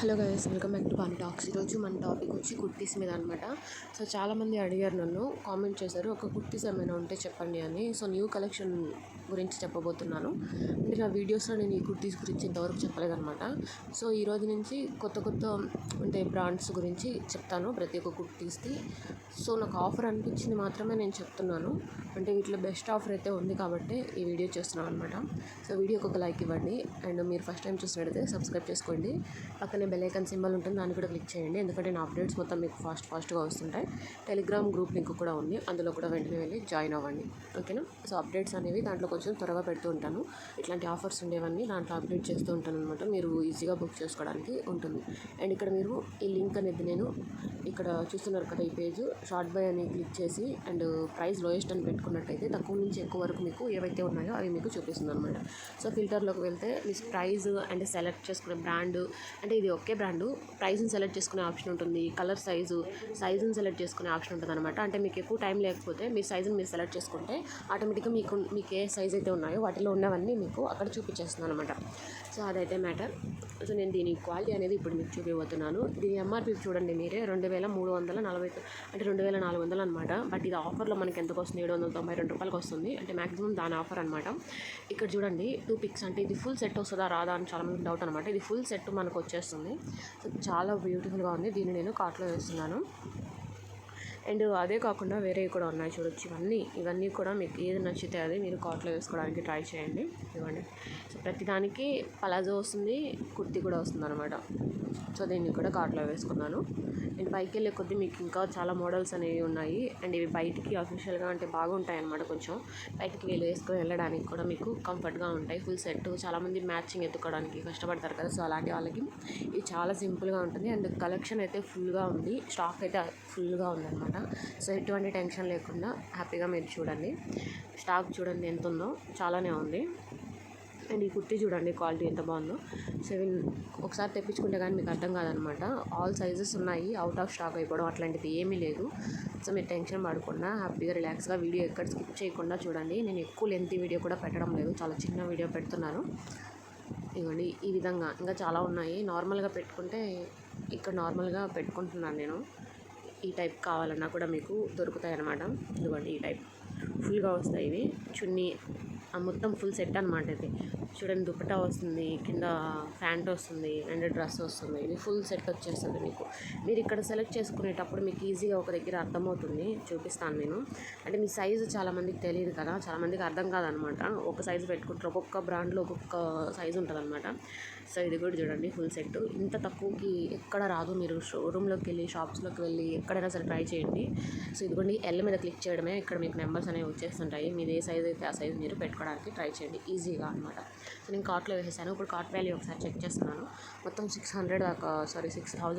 Hello guys, welcome back to Bhanu talks. ఈరోజు మన topic వచ్చి కుర్తీస్ మీద అనమాట. సో చాలామంది అడిగారు, నన్ను కామెంట్ చేశారు ఒక కుర్తీస్ ఏమైనా ఉంటే చెప్పండి అని. సో న్యూ కలెక్షన్ గురించి చెప్పబోతున్నాను. అంటే నా వీడియోస్లో నేను ఈ కుర్తీస్ గురించి ఇంతవరకు చెప్పలేదన్నమాట. సో ఈరోజు నుంచి కొత్త అంటే బ్రాండ్స్ గురించి చెప్తాను ప్రతి ఒక్క కుర్తీస్కి. సో నాకు ఆఫర్ అనిపించింది మాత్రమే నేను చెప్తున్నాను. అంటే వీటిలో బెస్ట్ ఆఫర్ అయితే ఉంది కాబట్టి ఈ వీడియో చేస్తున్నాను అనమాట. సో వీడియోకి ఒక లైక్ ఇవ్వండి. అండ్ మీరు ఫస్ట్ టైం చూసినట్టయితే సబ్స్క్రైబ్ చేసుకోండి. పక్కనే బెల్ ఐకాన్ సింబల్ ఉంటుంది, దాన్ని కూడా క్లిక్ చేయండి. ఎందుకంటే నా అప్డేట్స్ మొత్తం మీకు ఫాస్ట్గా వస్తుంటాయి. టెలిగ్రామ్ గ్రూప్ లింక్ కూడా ఉంది, అందులో కూడా వెంటనే వెళ్ళి జాయిన్ అవ్వండి. ఓకేనా? సో అప్డేట్స్ అనేవి దాంట్లో కొంచెం త్వరగా పెడుతూ ఉంటాను. ఇట్లాంటి ఆఫర్స్ ఉండేవన్నీ దాంట్లో అప్డేట్ చేస్తూ ఉంటాను అనమాట. మీరు ఈజీగా బుక్ చేసుకోవడానికి ఉంటుంది. అండ్ ఇక్కడ మీరు ఈ లింక్ అనేది నేను ఇక్కడ చూస్తున్నారు కదా, ఈ పేజ్ షార్ట్ బై అని క్లిక్ చేసి అండ్ ప్రైస్ లోయెస్ట్ అని పెట్టుకున్నట్టయితే తక్కువ నుంచి ఎక్కువ వరకు మీకు ఏవైతే ఉన్నాయో అవి మీకు చూపిస్తుంది అనమాట. సో ఫిల్టర్లోకి వెళ్తే మీ ప్రైస్ అండ్ సెలెక్ట్ చేసుకునే బ్రాండ్, అంటే ఇది ఒకే బ్రాండు, ప్రైస్ని సెలెక్ట్ చేసుకునే ఆప్షన్ ఉంటుంది. కలర్ సైజుని సెలెక్ట్ చేసుకునే ఆప్షన్ ఉంటుంది అనమాట. అంటే మీకు ఎక్కువ టైం లేకపోతే మీ సైజుని మీరు సెలెక్ట్ చేసుకుంటే ఆటోమేటిక్గా మీకు ఏ సైజ్ అయితే ఉన్నాయో వాటిలో ఉన్నవన్నీ మీకు అక్కడ చూపించేస్తుంది అనమాట. సో అదైతే మ్యాటర్. సో నేను దీని క్వాలిటీ అనేది ఇప్పుడు మీకు చూపించబోతున్నాను. దీని ఎంఆర్పి చూడండి మీరే, 2340, అంటే 2400 అనమాట. బట్ ఇది ఆఫర్లో మనకి ఎంతకు వస్తుంది? 792 రూపాయలకి వస్తుంది. అంటే మాక్సిమం దాని ఆఫర్ అనమాట. ఇక్కడ చూడండి 2 పిక్స్, అంటే ఇది ఫుల్ సెట్ వస్తుందా రాదా అని చాలా మంది డౌట్ అనమాట. ఇది ఫుల్ సెట్ మనకు వచ్చేస్తుంది. సో చాలా బ్యూటిఫుల్గా ఉంది. దీన్ని నేను కార్ట్లో వేస్తున్నాను. అండ్ అదే కాకుండా వేరేవి కూడా ఉన్నాయి చూడొచ్చు. ఇవన్నీ కూడా మీకు ఏది నచ్చితే అది మీరు కార్ట్లో వేసుకోవడానికి ట్రై చేయండి. ఇవ్వండి. సో ప్రతిదానికి పలాజో వస్తుంది, కుర్తి కూడా వస్తుంది అనమాట. సో దీన్ని కూడా కార్ట్లో వేసుకున్నాను. అండ్ పైకి వెళ్ళే కొద్దీ మీకు ఇంకా చాలా మోడల్స్ అనేవి ఉన్నాయి. అండ్ ఇవి బయటికి అఫీషియల్గా అంటే బాగుంటాయి అన్నమాట. కొంచెం బయటికి వేసుకొని వెళ్ళడానికి కూడా మీకు కంఫర్ట్గా ఉంటాయి. Full set. చాలామంది మ్యాచింగ్ ఎత్తుకోవడానికి కష్టపడతారు కదా, సో అలాంటి వాళ్ళకి ఇది చాలా సింపుల్గా ఉంటుంది. అండ్ కలెక్షన్ అయితే ఫుల్గా ఉంది, స్టాక్ అయితే ఫుల్గా ఉందన్నమాట. సో ఎటువంటి టెన్షన్ లేకుండా హ్యాపీగా మీరు చూడండి. స్టాక్ చూడండి ఎంత ఉందో, చాలానే ఉంది. అండ్ ఈ కుర్తీ చూడండి క్వాలిటీ ఎంత బాగుందో. ఒకసారి తెప్పించుకుంటే కానీ మీకు అర్థం కాదనమాట. ఆల్ సైజెస్ ఉన్నాయి, అవుట్ ఆఫ్ స్టాక్ అయిపోవడం అట్లాంటిది ఏమీ లేదు. సో మీరు టెన్షన్ పడకుండా హ్యాపీగా రిలాక్స్గా వీడియో ఎక్కడ స్కిప్ చేయకుండా చూడండి. నేను ఎక్కువ లెంత్ వీడియో కూడా పెట్టడం లేదు, చాలా చిన్న వీడియో పెడుతున్నాను. ఇవ్వండి ఈ విధంగా ఇంకా చాలా ఉన్నాయి. నార్మల్గా పెట్టుకుంటే ఇక్కడ నార్మల్గా పెట్టుకుంటున్నాను నేను. ఈ టైప్ కావాలన్నా కూడా మీకు దొరుకుతాయి అన్నమాట. ఇదిగోండి ఈ టైప్ ఫుల్గా వస్తాయి. ఇవి చున్నీ మొత్తం ఫుల్ సెట్ అనమాట. ఇది చూడండి, దుపట్టా వస్తుంది, కింద ప్యాంట్ వస్తుంది అండ్ డ్రెస్ వస్తుంది. ఇది ఫుల్ సెట్ వచ్చేస్తుంది మీకు. మీరు ఇక్కడ సెలెక్ట్ చేసుకునేటప్పుడు మీకు ఈజీగా ఒక దగ్గర అర్థమవుతుంది, చూపిస్తాను నేను. అంటే మీ సైజు చాలామందికి తెలియదు కదా, చాలామందికి అర్థం కాదనమాట. ఒక సైజు పెట్టుకుంటారు, ఒక్కొక్క బ్రాండ్లో ఒక్కొక్క సైజు ఉంటుంది అనమాట. సో ఇది కూడా చూడండి ఫుల్ సెట్. ఇంత తక్కువకి ఎక్కడ రాదు. మీరు షోరూంలోకి వెళ్ళి, షాప్స్లోకి వెళ్ళి ఎక్కడైనా సరే ట్రై చేయండి. సో ఇదిగోండి ఎల్ మీద క్లిక్ చేయడమే, ఇక్కడ మీకు నెంబర్స్ అనేవి వచ్చేస్తుంటాయి. మీరు ఏ సైజ్ అయితే ఆ సైజ్ మీరు పెట్టుకోవడానికి ట్రై చేయండి ఈజీగా అనమాట. సో నేను కార్ట్లో వేసేసాను. ఇప్పుడు కార్ట్ వాల్యూ ఒకసారి చెక్ చేస్తున్నాను. మొత్తం 6,000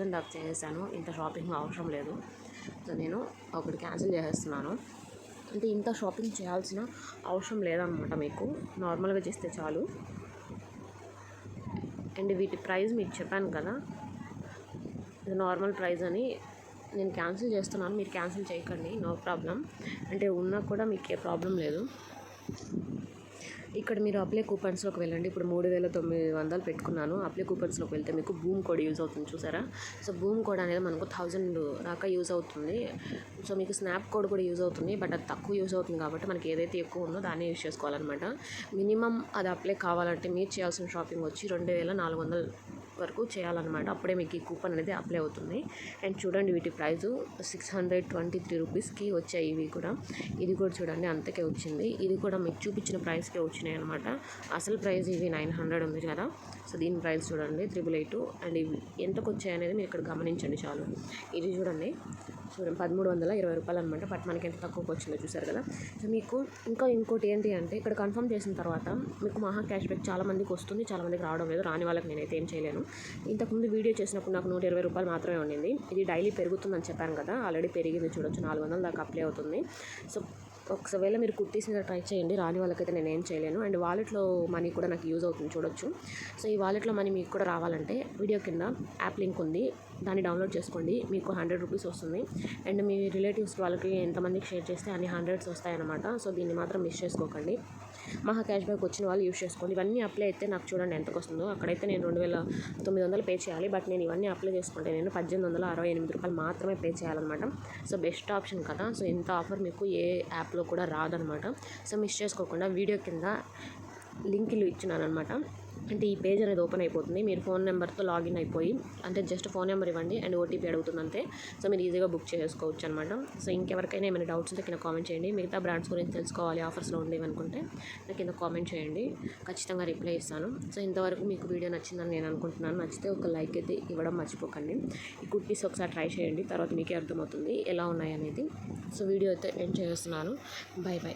దాకా చేసేసాను. ఇంత షాపింగ్ అవసరం లేదు. సో నేను ఒకటి క్యాన్సిల్ చేసేస్తున్నాను. అంటే ఇంత షాపింగ్ చేయాల్సిన అవసరం లేదనమాట. మీకు నార్మల్గా చేస్తే చాలు. అండ్ వీటి ప్రైస్ మీకు చెప్పాను కదా, ఇది నార్మల్ ప్రైస్ అని. నేను క్యాన్సిల్ చేస్తున్నాను, మీరు క్యాన్సిల్ చేయకండి, నో ప్రాబ్లం. అంటే ఉన్నా కూడా మీకు ఏ ప్రాబ్లం లేదు. ఇక్కడ మీరు అప్లై కూపన్స్లోకి వెళ్ళండి. ఇప్పుడు 3,900 పెట్టుకున్నాను. అప్లై కూపన్స్లోకి వెళ్తే మీకు బూమ్ కోడ్ యూజ్ అవుతుంది, చూసారా? సో బూమ్ కోడ్ అనేది మనకు 1000 దాకా యూజ్ అవుతుంది. సో మీకు స్నాప్ కోడ్ కూడా యూజ్ అవుతుంది, బట్ అది తక్కువ యూజ్ అవుతుంది కాబట్టి మనకి ఏదైతే ఎక్కువ ఉందో దాన్ని యూజ్ చేసుకోవాలన్నమాట. మినిమం అది అప్లై కావాలంటే మీరు చేయాల్సిన షాపింగ్ వచ్చి 2,400 వరకు చేయాలన్నమాట. అప్పుడే మీకు ఈ కూపన్ అనేది అప్లై అవుతుంది. అండ్ చూడండి వీటి ప్రైజు 623 రూపీస్కి వచ్చాయి. ఇవి కూడా, ఇది కూడా చూడండి అంతకే వచ్చింది. ఇది కూడా మీకు చూపించిన ప్రైస్కే వచ్చినాయి అనమాట. అసలు ప్రైస్ ఇవి 900 ఉంది కదా. సో దీని ప్రైస్ చూడండి 888. అండ్ ఇవి ఎంతకు వచ్చాయి అనేది మీరు ఇక్కడ గమనించండి చాలు. ఇది చూడండి 1320 రూపాయలు అనమాట. బట్ మనకి ఎంత తక్కువకి వచ్చిందో చూసారు కదా. సో మీకు ఇంకోటి ఏంటి అంటే, ఇక్కడ కన్ఫర్మ్ చేసిన తర్వాత మీకు మహా క్యాష్ బ్యాక్ చాలామందికి వస్తుంది, చాలామందికి రావడం లేదు. రాని వాళ్ళకి నేనైతే ఏం చేయలేను. ఇంతకుముందు వీడియో చేసినప్పుడు నాకు 120 రూపాయలు మాత్రమే ఉండింది. ఇది డైలీ పెరుగుతుందని చెప్పాను కదా, ఆల్రెడీ పెరిగింది చూడొచ్చు. 400 దాకా అప్లై అవుతుంది. సో ఒకవేళ మీరు కుర్తీస్ మీద ట్రై చేయండి. రాని వాళ్ళకైతే నేను ఏం చేయలేను. అండ్ వాలెట్లో మనీ కూడా నాకు యూజ్ అవుతుంది చూడొచ్చు. సో ఈ వాలెట్లో మనీ మీకు కూడా రావాలంటే వీడియో కింద యాప్ లింక్ ఉంది, దాన్ని డౌన్లోడ్ చేసుకోండి. మీకు 100 రూపీస్ వస్తుంది. అండ్ మీ రిలేటివ్స్ వాళ్ళకి ఎంతమందికి షేర్ చేస్తే అన్ని 100s వస్తాయన్నమాట. సో దీన్ని మాత్రం మిస్ చేసుకోకండి. మహా క్యాష్ బ్యాక్ వచ్చిన వాళ్ళు యూస్ చేసుకోండి. ఇవన్నీ అప్లై అయితే నాకు చూడండి ఎంతకు వస్తుందో. అక్కడైతే నేను 2900 పే చేయాలి. బట్ నేను ఇవన్నీ అప్లై చేసుకుంటే నేను 1868 రూపాయలు మాత్రమే పే చేయాలన్నమాట. సో బెస్ట్ ఆప్షన్ కదా. సో ఇంత ఆఫర్ మీకు ఏ యాప్లో కూడా రాదనమాట. సో మిస్ చేసుకోకుండా వీడియో కింద లింకులు ఇచ్చినాను అనమాట. అంటే ఈ పేజ్ అనేది ఓపెన్ అయిపోతుంది. మీరు ఫోన్ నెంబర్తో లాగిన్ అయిపోయి అంటే జస్ట్ ఫోన్ నెంబర్ ఇవ్వండి అండ్ ఓటీపీ అడుగుతుంది అంతే. సో మీరు ఈజీగా బుక్ చేసుకోవచ్చు అనమాట. సో ఇంకెవరికైనా ఏమైనా డౌట్స్ ఉంటే కింద కామెంట్ చేయండి. మిగతా బ్రాండ్స్ గురించి తెలుసుకోవాలి, ఆఫర్స్లో ఉండేవి అనుకుంటే నాకు కింద కామెంట్ చేయండి, ఖచ్చితంగా రిప్లై ఇస్తాను. సో ఇంతవరకు మీకు వీడియో నచ్చిందని నేను అనుకుంటున్నాను. నచ్చితే ఒక లైక్ అయితే ఇవ్వడం మర్చిపోకండి. ఈ కుర్తీస్ ఒకసారి ట్రై చేయండి, తర్వాత మీకే అర్థమవుతుంది ఎలా ఉన్నాయి అనేది. సో వీడియో అయితే ఎండ్ చేస్తున్నాను. By by.